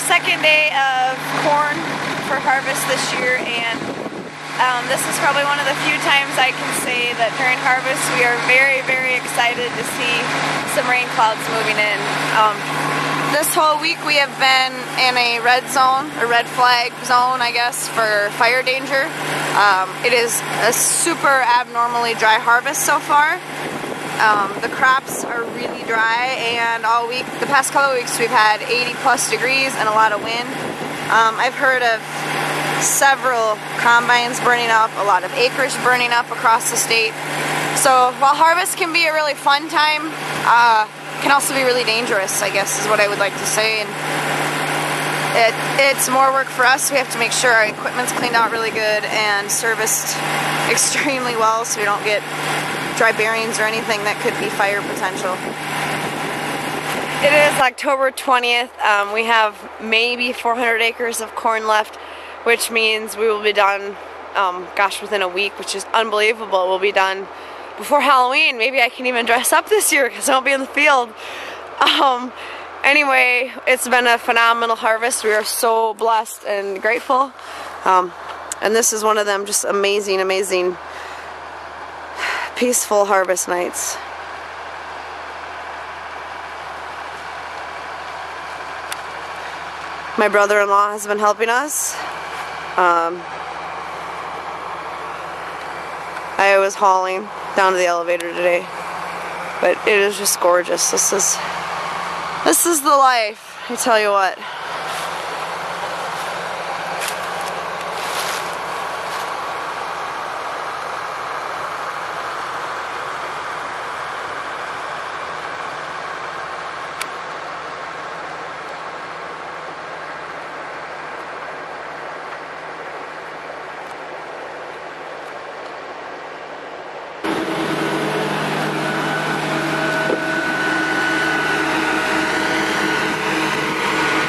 second day of corn for harvest this year, and this is probably one of the few times I can say that during harvest we are very, very excited to see some rain clouds moving in. This whole week we have been in a red zone, a red flag zone, I guess, for fire danger. It is a super abnormally dry harvest so far. The crops are really dry, and all week, the past couple of weeks, we've had 80+ degrees and a lot of wind. I've heard of several combines burning up, a lot of acreage burning up across the state. So while harvest can be a really fun time, it can also be really dangerous, I guess is what I would like to say. And it's more work for us. We have to make sure our equipment's cleaned out really good and serviced extremely well so we don't get dry bearings or anything that could be fire potential. It is October 20th. We have maybe 400 acres of corn left, which means we will be done, gosh, within a week, which is unbelievable. We'll be done before Halloween. Maybe I can even dress up this year because I won't be in the field. Anyway, it's been a phenomenal harvest. We are so blessed and grateful. And this is one of them just amazing, amazing, peaceful harvest nights. My brother-in-law has been helping us. I was hauling down to the elevator today, but it is just gorgeous. This is the life, I tell you what.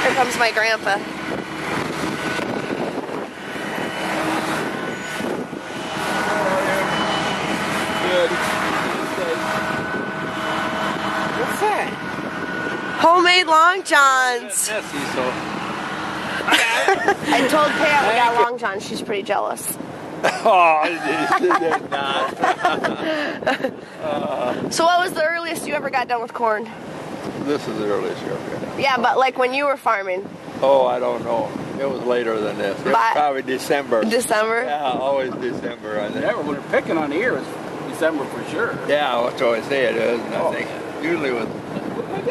Here comes my grandpa. Good. What's that? Homemade Long Johns. Messy, so. I told Pat we got Long Johns. She's pretty jealous. Oh, they're not. So what was the earliest you ever got done with corn? This is the earliest year I've got. Yeah, but like when you were farming. Oh, I don't know. It was later than this. It was probably December. December? Yeah, always December, I think. Yeah, when we're picking on the ear, it's December for sure. Yeah, that's what I say it is, and I think usually with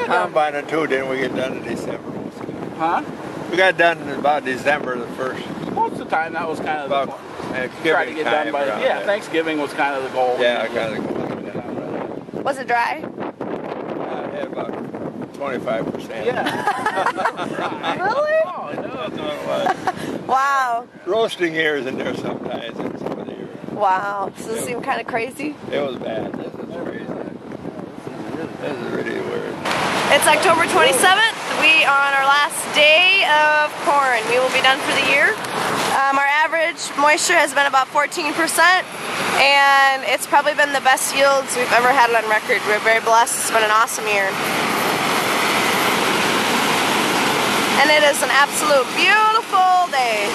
combining too, didn't we get done in December? Huh? We got done in about December the 1st. Most of the time, that was kind of About the Thanksgiving try to get done by around yeah. there. Thanksgiving was kind of the goal. Yeah, kind of. Was it dry? I had about 25%. Yeah. Really? Oh, I know. That's what it was. Wow. Roasting ears in there sometimes in some of the ears. Wow. Does this seem kind of crazy? It was bad. This is crazy. This is really weird. It's October 27th. We are on our last day of corn. We will be done for the year. Our average moisture has been about 14%, and it's probably been the best yields we've ever had on record. We're very blessed. It's been an awesome year. And it is an absolute beautiful day.